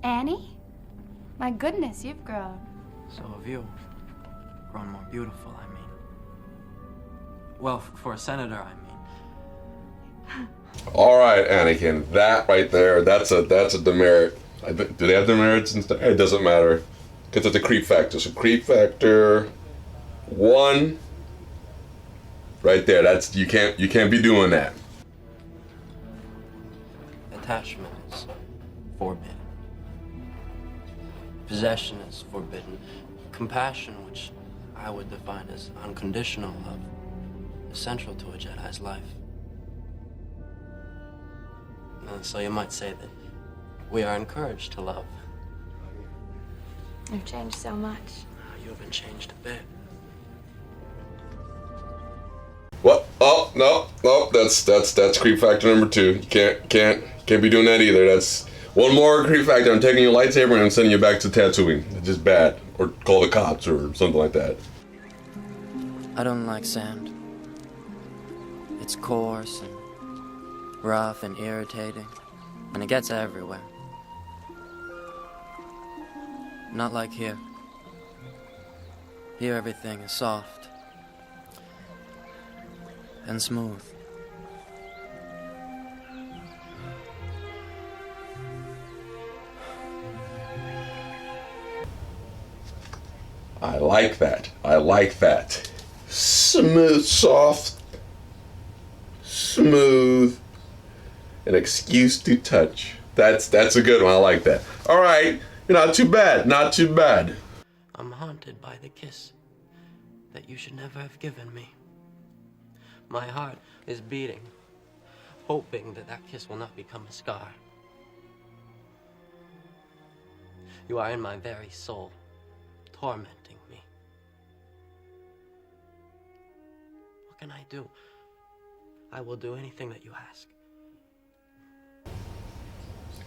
Annie? My goodness, you've grown. So have you. Grown more beautiful, I mean. Well, for a senator, I mean. All right, Anakin, that right there, that's a demerit. Do they have demerits and stuff? It doesn't matter, because it's a creep factor. So creep factor 1, right there. That's you can't be doing that. Attachment is forbidden. Possession is forbidden. Compassion, which I would define as unconditional love, is central to a Jedi's life. And so you might say that we are encouraged to love. You've changed so much. You haven't changed a bit. What? Oh no, that's creep factor number 2. You can't be doing that either. That's one more creep factor. I'm taking your lightsaber and I'm sending you back to Tatooine. It's just bad. Or call the cops or something like that. I don't like sand. It's coarse and rough and irritating, and it gets everywhere. Not like here. Here everything is soft and smooth. I like that. Smooth, soft, smooth, an excuse to touch. That's a good one. I like that. All right, not too bad. I'm haunted by the kiss that you should never have given me. My heart is beating, hoping that kiss will not become a scar. You are in my very soul, tormenting me. What can I do? I will do anything that you ask.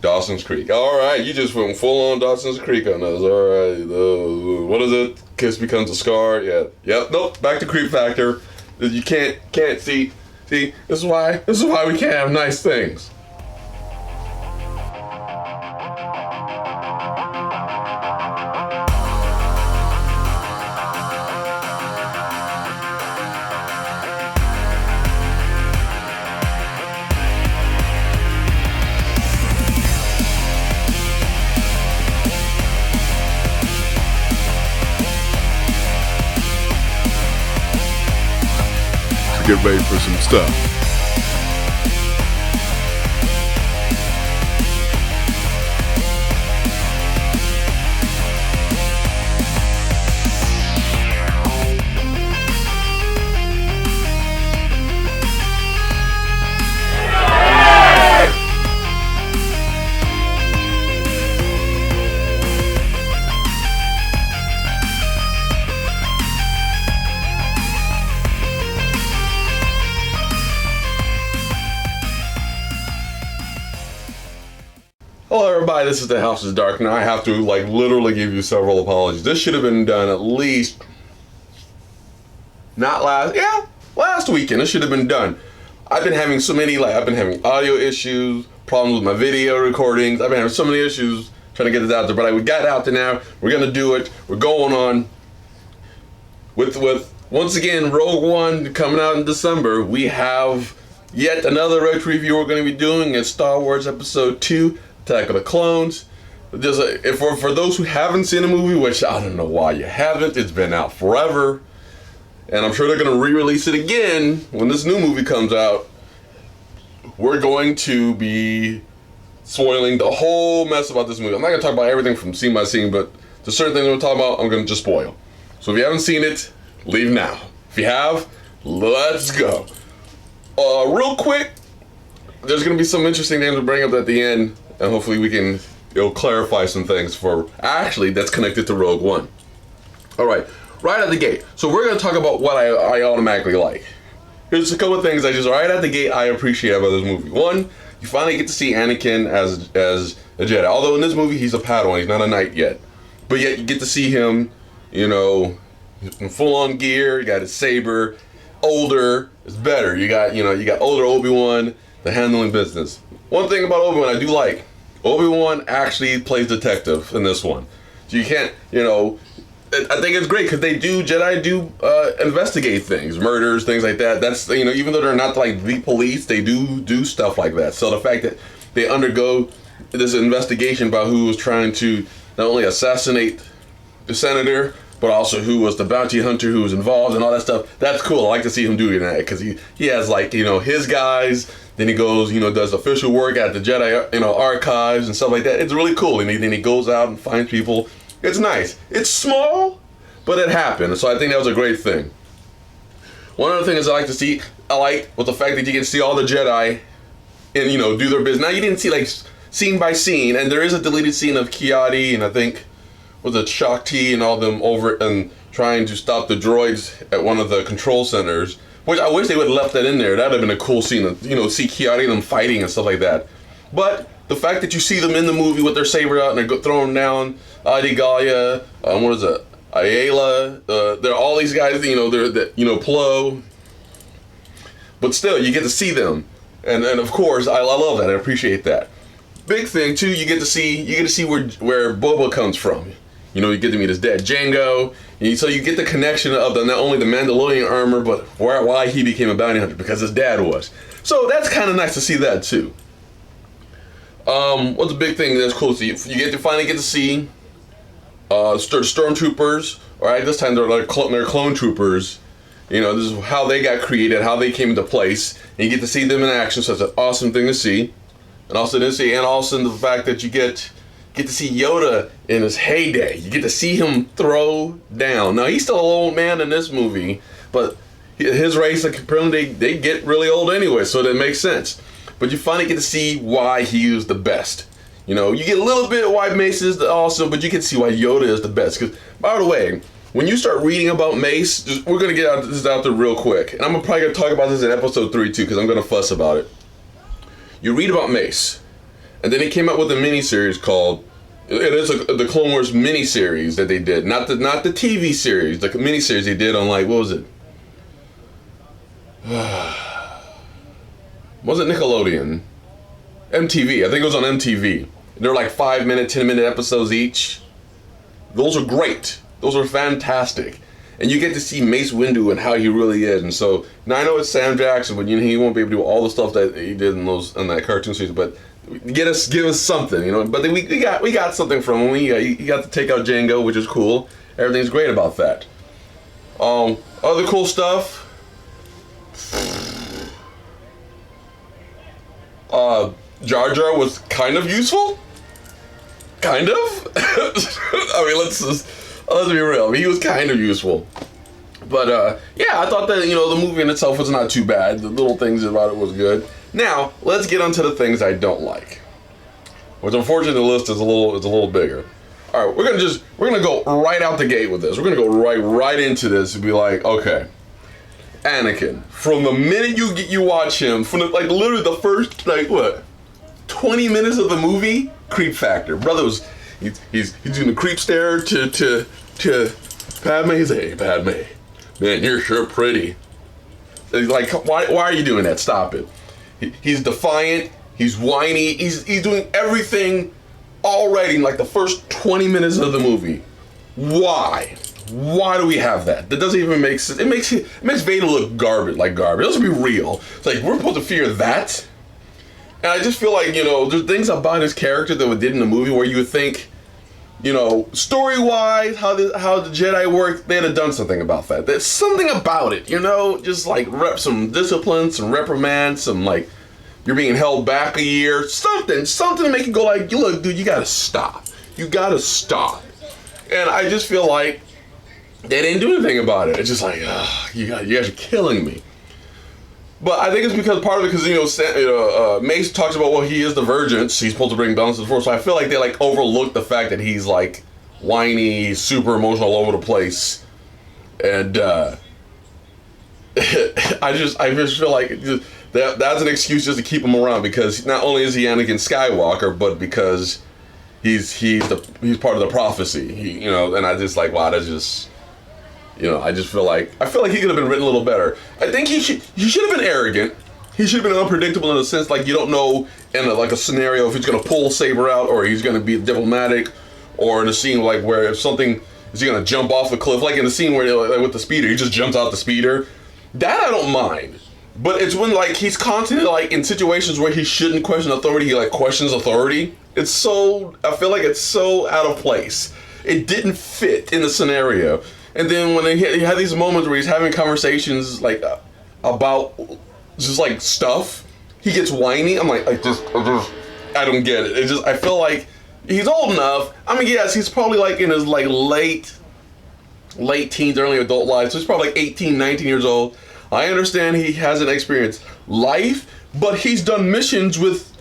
Dawson's Creek. All right, you just went full on Dawson's Creek on us. All right, what is it? Kiss becomes a scar. Yeah. Yep. Nope. Back to creep factor. You can't see. This is why we can't have nice things. Get ready for some stuff. Hello everybody, this is the House of Darkner. I have to literally give you several apologies. This should have been done at least, last weekend. This should have been done. I've been having so many, I've been having audio issues, problems with my video recordings. I've been having so many issues trying to get this out there, but we got it out there now. We're gonna do it. We're going on with once again, Rogue One coming out in December. We have yet another retro review we're gonna be doing. It's Star Wars Episode 2. Attack of the Clones. Just for those who haven't seen the movie, which I don't know why you haven't, it's been out forever, and I'm sure they're going to re-release it again when this new movie comes out. We're going to be spoiling the whole mess about this movie. I'm not going to talk about everything from scene by scene, but there's certain things we're talking about I'm going to just spoil. So if you haven't seen it, leave now. If you have, let's go. Real quick, there's going to be some interesting things to bring up at the end. And hopefully it'll clarify some things that's connected to Rogue One. All right, right out the gate. So we're gonna talk about what I automatically like. Here's a couple of things right out the gate I appreciate about this movie. One, you finally get to see Anakin as a Jedi. Although in this movie he's a Padawan, he's not a knight yet. But yet you get to see him, in full on gear. You got his saber, older, it's better. You got older Obi-Wan, the handling business. One thing about Obi-Wan I do like, Obi-Wan actually plays detective in this one. So you can't, you know, I think it's great because Jedi do investigate things, murders, things like that. That's, you know, even though they're not like the police, they do stuff like that. So the fact that they undergo this investigation about who was trying to not only assassinate the senator, but also who was the bounty hunter who was involved and all that stuff. That's cool. I like to see him doing that because he has, like, you know, his guys. Then he goes, you know, does official work at the Jedi, you know, archives and stuff like that. It's really cool. And then he goes out and finds people. It's nice. It's small, but it happened. So I think that was a great thing. One other thing is I like with the fact that you can see all the Jedi and, you know, do their business. Now you didn't see like scene by scene, and there is a deleted scene of Kiadi and I think was it Shakti and all them over and trying to stop the droids at one of the control centers. Which I wish they would have left that in there. That'd have been a cool scene to, you know, see Kiadi and them fighting and stuff like that. But the fact that you see them in the movie with their saber out and they're throwing down Adi Gallia, what is it? Ayala, they're all these guys, you know, Plo. But still, you get to see them. And of course, I love that. I appreciate that. Big thing too, you get to see where Boba comes from. You know, you get to meet his dad, Jango. So you get the connection of not only the Mandalorian armor, but why he became a bounty hunter, because his dad was. So that's kind of nice to see that too. What's a big thing that's cool to see? You finally get to see stormtroopers. All right, this time they're clone troopers. You know, this is how they got created, how they came into place, and you get to see them in action. So it's an awesome thing to see, and also the fact that you get to see Yoda in his heyday. You get to see him throw down. Now he's still an old man in this movie, but his race, like, apparently they get really old anyway, so that makes sense. But you finally get to see why he is the best. You know, you get a little bit why Mace is awesome, but you can see why Yoda is the best. Because, by the way, when you start reading about Mace, we're going to get this out there real quick. And I'm probably going to talk about this in episode 3 too, because I'm going to fuss about it. You read about Mace, and then he came out with a mini-series called, it is the Clone Wars mini-series that they did. Not the TV series, the mini-series they did on, like, what was it? Was it Nickelodeon? MTV, I think it was on MTV. They're like 5-minute, 10-minute episodes each. Those are great. Those are fantastic. And you get to see Mace Windu and how he really is. And so, now I know it's Sam Jackson, but, you know, he won't be able to do all the stuff that he did in that cartoon series, but give us something, you know. But then we got something from him. He got to take out Jango, which is cool. Everything's great about that. Other cool stuff. Jar Jar was kind of useful. Kind of. I mean, let's be real. I mean, he was kind of useful. But yeah, I thought that, you know, the movie in itself was not too bad. The little things about it was good. Now, let's get onto the things I don't like. Which, unfortunately, the list is a little bigger. All right, we're gonna go right out the gate with this. We're gonna go right into this and be like, okay, Anakin. From the minute you watch him, from literally the first 20 minutes of the movie, creep factor. Brother he's doing the creep stare to Padme. He's like, hey Padme, man, you're sure pretty. He's like, why are you doing that? Stop it. He's defiant. He's whiny. He's doing everything already in like the first 20 minutes of the movie. Why? Why do we have that? That doesn't even make sense. It makes Vader look garbage. Let's be real. It's like, we're supposed to fear that? And I just feel like, you know, there's things about his character that we did in the movie where you would think, you know, story-wise, how the Jedi work, they'd have done something about that. There's something about it, you know, just like some discipline, some reprimand, some like, you're being held back a year, something to make you go like, look, dude, you gotta stop. You gotta stop. And I just feel like they didn't do anything about it. It's just like, you guys are killing me. But I think it's part of it because, you know, Mace talks about, well, he is the Virgin, so he's supposed to bring balance to the Force. So I feel like they like overlooked the fact that he's like whiny, super emotional all over the place, and I just feel like that's an excuse just to keep him around, because not only is he Anakin Skywalker, but because he's part of the prophecy. You know, and I just like, wow, that's just. You know, I feel like he could have been written a little better. I think he should have been arrogant. He should have been unpredictable in a sense, like you don't know in a scenario if he's gonna pull Saber out or he's gonna be diplomatic, or in a scene like where if something is he gonna jump off a cliff, like in the scene where like with the speeder, he just jumps out the speeder. That I don't mind. But it's when like he's constantly like in situations where he shouldn't question authority, he like questions authority. I feel like it's so out of place. It didn't fit in the scenario. And then when he had these moments where he's having conversations like about just like stuff, he gets whiny. I'm like, I don't get it. I feel like he's old enough. I mean, yes, he's probably like in his like late teens, early adult life. So he's probably like 18, 19 years old. I understand he hasn't experienced life, but he's done missions with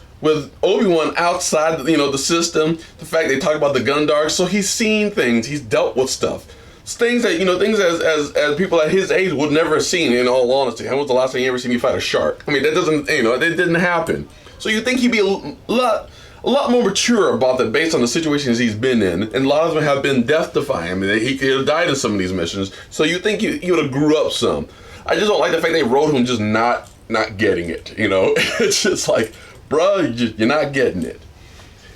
Obi-Wan outside, the system. The fact they talk about the Gundark, so he's seen things. He's dealt with stuff. Things that, things as people at his age would never have seen, in all honesty. When was the last time you ever seen me fight a shark? I mean, that doesn't, it didn't happen. So you think he'd be a lot more mature about that based on the situations he's been in. And a lot of them have been death-defying. I mean, he could have died in some of these missions. So you think he would have grew up some. I just don't like the fact they wrote him just not getting it, It's just like, bruh, you're not getting it.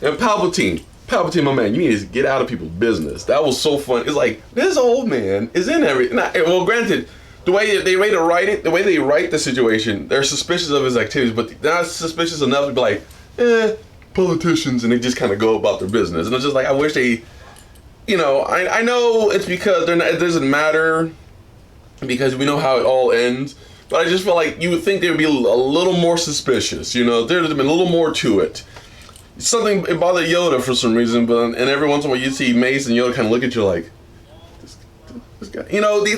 And Palpatine, my man, you need to get out of people's business. That was so fun. It's like, this old man is in everything. Well, granted, the way they write it, the way they write the situation, they're suspicious of his activities, but they're not suspicious enough to be like, politicians, and they just kind of go about their business. And it's just like, I wish they, I know it's because it doesn't matter, because we know how it all ends, but I just feel like you would think they would be a little more suspicious, there'd have been a little more to it. It bothered Yoda for some reason, and every once in a while you see Mace and Yoda kind of look at you like, this guy,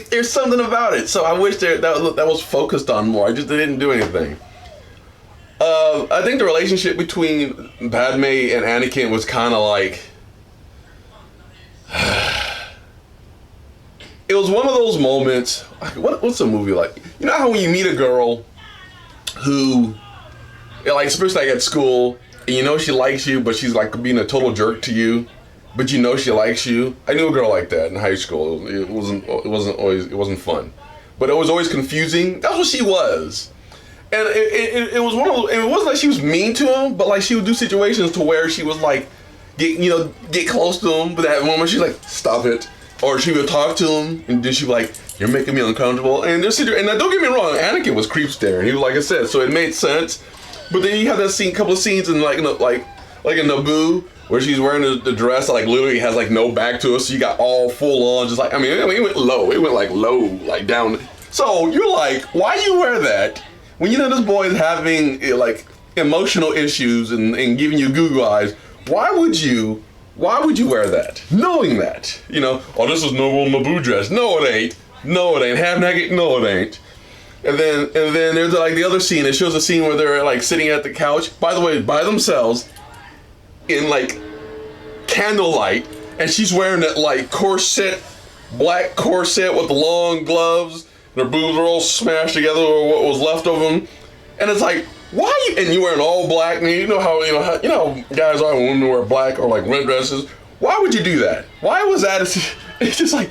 there's something about it, so I wish that was focused on more. They didn't do anything. I think the relationship between Padme and Anakin was kind of like, it was one of those moments. What's a movie like? You know how when you meet a girl who, like, especially like at school, and she likes you, but she's like being a total jerk to you, but she likes you. I knew a girl like that in high school. It wasn't fun, but it was always confusing. That's what she was, and it was one of those. It wasn't like she was mean to him, but like she would do situations to where she was like, get close to him, but that moment she's like, stop it. Or she would talk to him, and then she'd be like, you're making me uncomfortable. And now don't get me wrong, Anakin was creep staring. He was, like I said, so it made sense. But then you have that couple of scenes in like in Naboo, where she's wearing the dress that like literally has like no back to it, so you got all full on, just like, it went low. It went like low, like down. So you're like, why you wear that when this boy is having like emotional issues and giving you goo eyes? Why would you wear that? Knowing that, oh, this is normal Naboo dress. No, it ain't. Half naked. No, it ain't. And then there's like the other scene. It shows a scene where they're like sitting at the couch, by the way, by themselves, in like candlelight, and she's wearing that like black corset with the long gloves. And her boobs are all smashed together, or what was left of them. And it's like, why? And you wearing all black, and you know how guys are when women wear black or like red dresses. Why would you do that? Why was that? It's just like,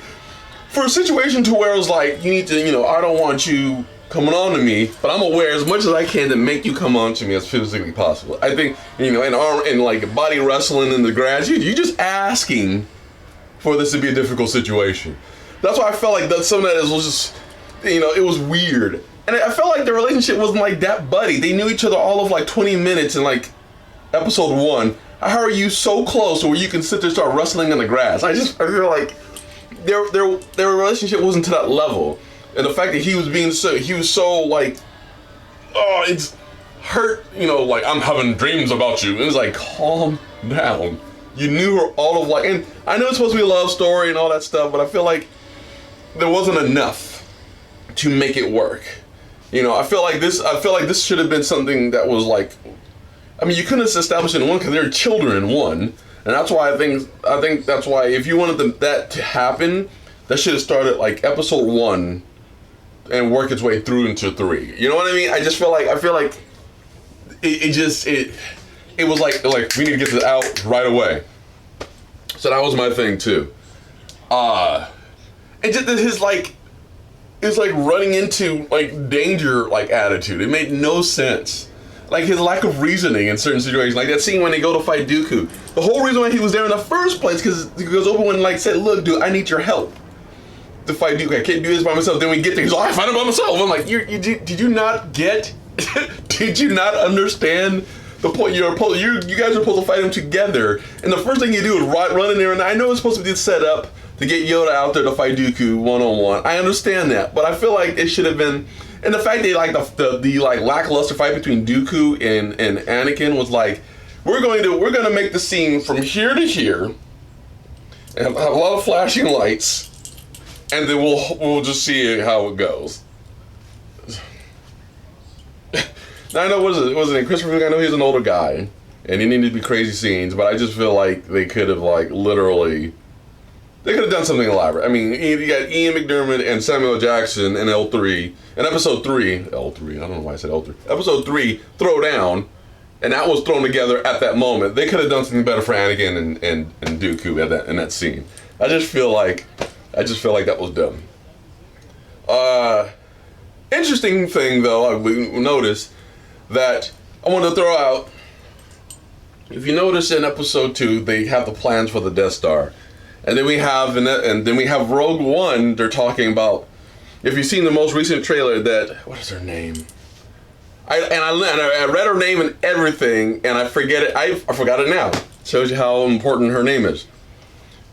for a situation to where it was like, you need to, I don't want you coming on to me, but I'm aware as much as I can to make you come on to me as physically possible. I think, in like body wrestling in the grass, you're just asking for this to be a difficult situation. That's why I felt like some of that was just, it was weird. And I felt like the relationship wasn't like that buddy. They knew each other all of like 20 minutes in like episode 1. I heard you so close where you can sit there and start wrestling in the grass. I feel like their relationship wasn't to that level. And the fact that he was so like, oh, it's hurt, like, I'm having dreams about you. And it's like, calm down. You knew her all of like, and I know it's supposed to be a love story and all that stuff, but I feel like there wasn't enough to make it work. I feel like this should have been something that was like, you couldn't have established it in 1 because they're children in 1. And that's why I think that's why if you wanted that to happen, that should have started like episode 1 and work its way through into 3. You know what I mean? I feel like it was like we need to get this out right away. So that was my thing too. And just his like, it's like running into like danger like attitude. It made no sense. like his lack of reasoning in certain situations. Like that scene when they go to fight Dooku. The whole reason why he was there in the first place because Obi-Wan like said, "Look, dude, I need your help to fight Dooku. I can't do this by myself." Then we get there. He's like, "I fight him by myself." I'm like, did you not get? Did you not understand the point? You guys are supposed to fight him together, and the first thing you do is run in there. And I know it's supposed to be set up to get Yoda out there to fight Dooku one-on-one. I understand that, but I feel like it should have been. And the fact that like the like lackluster fight between Dooku and Anakin was like, we're gonna make the scene from here to here, and have a lot of flashing lights, and then we'll just see how it goes. Now I know wasn't it Christopher? I know he's an older guy, and he needed to be crazy scenes, but I just feel like they could have like literally. They could have done something elaborate. I mean, you got Ian McDiarmid and Samuel Jackson in L3. In episode 3, L3, I don't know why I said L3. Episode 3, Throw Down, and that was thrown together at that moment. They could have done something better for Anakin and Dooku in that scene. I just feel like that was dumb. Interesting thing though, we noticed that I wanted to throw out. If you notice in episode 2, they have the plans for the Death Star. And then we have Rogue One. They're talking about, if you've seen the most recent trailer, what is her name? I read her name and everything, and I forget it. I forgot it now. Shows you how important her name is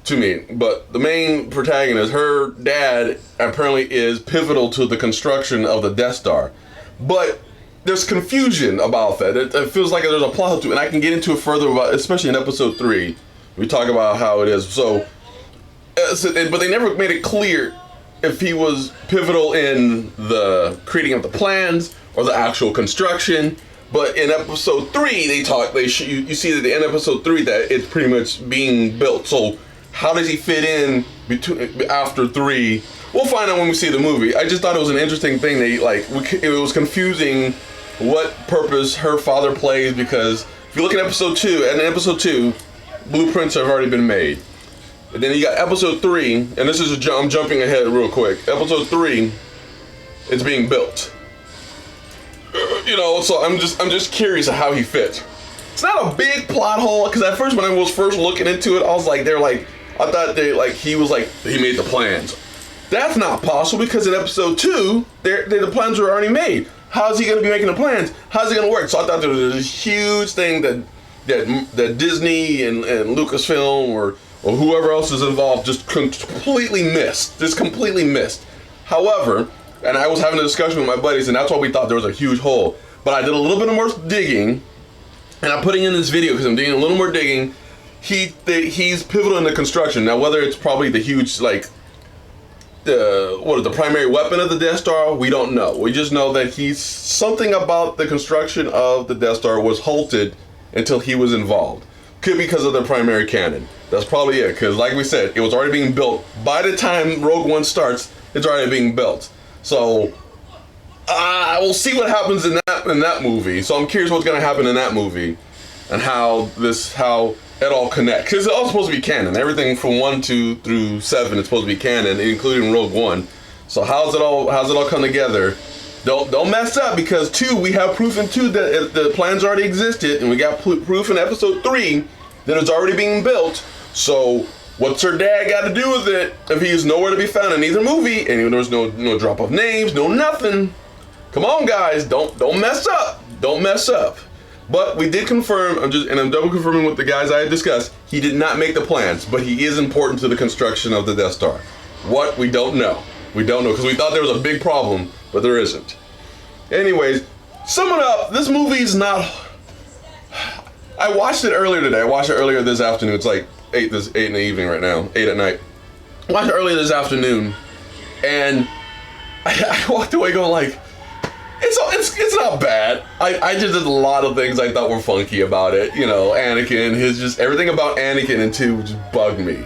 to me. But the main protagonist, her dad, apparently is pivotal to the construction of the Death Star. But there's confusion about that. It feels like there's a plot to it, and I can get into it further about, especially in episode 3. We talk about how it is. But they never made it clear if he was pivotal in the creating of the plans or the actual construction. But in episode 3, you see that in episode 3 that it's pretty much being built. So how does he fit in after 3? We'll find out when we see the movie. I just thought it was an interesting thing. It was confusing what purpose her father plays, because if you look at episode 2, and in episode 2, blueprints have already been made. And then you got episode 3, and this is I'm jumping ahead real quick. Episode 3, it's being built. So I'm just curious of how he fits. It's not a big plot hole, because at first when I was first looking into it, I was like, I thought he made the plans. That's not possible, because in episode 2, the plans were already made. How's he going to be making the plans? How's it going to work? So I thought there was this huge thing that Disney and Lucasfilm or whoever else is involved just completely missed. However, and I was having a discussion with my buddies, and that's why we thought there was a huge hole. But I did a little bit more digging, and I'm putting in this video because I'm doing a little more digging. He's pivotal in the construction. Now, whether it's probably the huge, the primary weapon of the Death Star, we don't know. We just know that something about the construction of the Death Star was halted until he was involved. Could be because of the primary cannon. That's probably it, because like we said, it was already being built. By the time Rogue One starts, it's already being built. So we'll see what happens in that movie. So I'm curious what's going to happen in that movie, and how it all connects. Because it's all supposed to be canon. Everything from 1, 2 through 7 is supposed to be canon, including Rogue One. So how's it all come together? Don't mess up, because 2, we have proof in 2 that the plans already existed, and we got proof in episode 3 that it's already being built. So what's her dad got to do with it if he's nowhere to be found in either movie, and there's no drop of names, no nothing? Come on, guys, don't mess up. Don't mess up. But we did confirm, I'm double confirming with the guys I had discussed, he did not make the plans, but he is important to the construction of the Death Star. What? We don't know. We don't know, because we thought there was a big problem, but there isn't. Anyways, summing up, this movie's not... I watched it earlier today. I watched it earlier this afternoon. It's like 8 in the evening right now, 8 at night. I watched it earlier this afternoon, and I walked away going like, it's not bad. I just did a lot of things I thought were funky about it. Anakin, everything about Anakin in 2 just bugged me.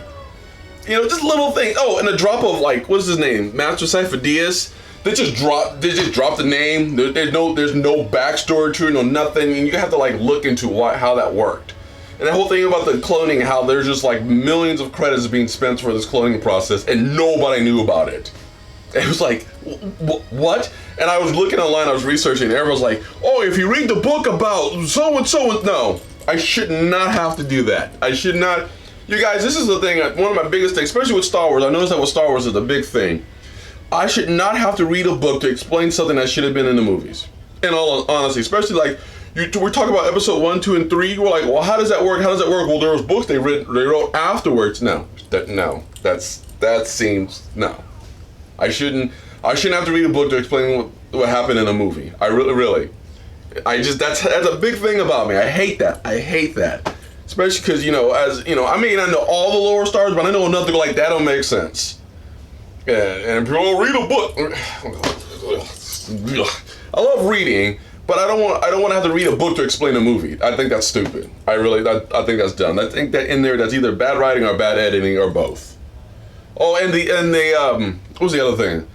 Just little things. Oh, and a drop of what's his name? Master Cypher Diaz. They just dropped the name. There's no backstory to it, no nothing. And you have to look into how that worked. And the whole thing about the cloning, how there's just millions of credits being spent for this cloning process, and nobody knew about it. It was like, what? And I was looking online, I was researching, and everyone was like, oh, if you read the book about so-and-so, no, I should not have to do that. I should not. You guys, this is the thing, one of my biggest things, especially with Star Wars. I noticed that with Star Wars is a big thing. I should not have to read a book to explain something that should have been in the movies. In all honesty, especially like, we're talking about episode 1, 2, and 3. We're like, well, how does that work? How does that work? Well, there was books they wrote afterwards. No, that seems, no. I shouldn't have to read a book to explain what happened in a movie. I really. That's a big thing about me. I hate that. Especially because, I may not know all the lore stars, but I know nothing like that don't make sense. Yeah, and people read a book. I love reading, but I don't want to have to read a book to explain a movie. I think that's stupid. I think that's dumb. I think that in there that's either bad writing or bad editing or both. Oh, and what was the other thing?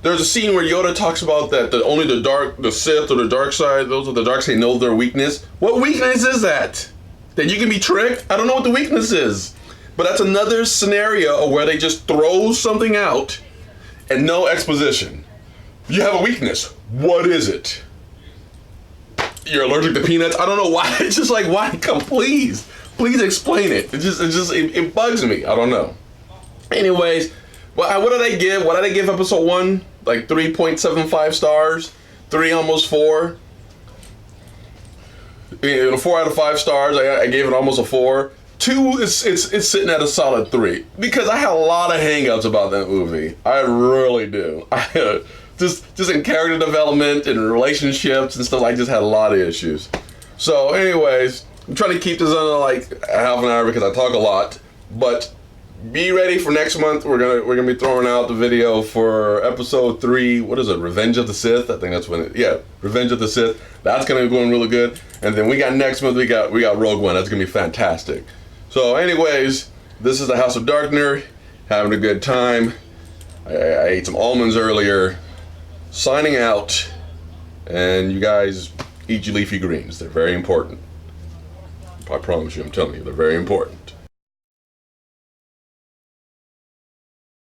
There's a scene where Yoda talks about that only the Sith or the dark side, those of the dark side know their weakness. What weakness is that? That you can be tricked? I don't know what the weakness is. But that's another scenario where they just throw something out and no exposition. You have a weakness. What is it? You're allergic to peanuts? I don't know why. It's just like, why? Come, please explain it. It bugs me. I don't know. Anyways, what did I give? What did I give episode 1? Like 3.75 stars. 3, almost 4. 4 out of 5 stars. I gave it almost a 4. 2 it's sitting at a solid 3 because I had a lot of hang-ups about that movie. I really do. Just in character development and relationships and stuff. I just had a lot of issues. So, anyways, I'm trying to keep this under like half an hour because I talk a lot. But be ready for next month. We're gonna be throwing out the video for episode 3. What is it? Revenge of the Sith. I think that's when Revenge of the Sith. That's gonna be going really good. And then we got next month. We got Rogue One. That's gonna be fantastic. So, anyways, this is the House of Darkner. Having a good time. I ate some almonds earlier. Signing out. And you guys eat your leafy greens. They're very important. I promise you. I'm telling you, they're very important.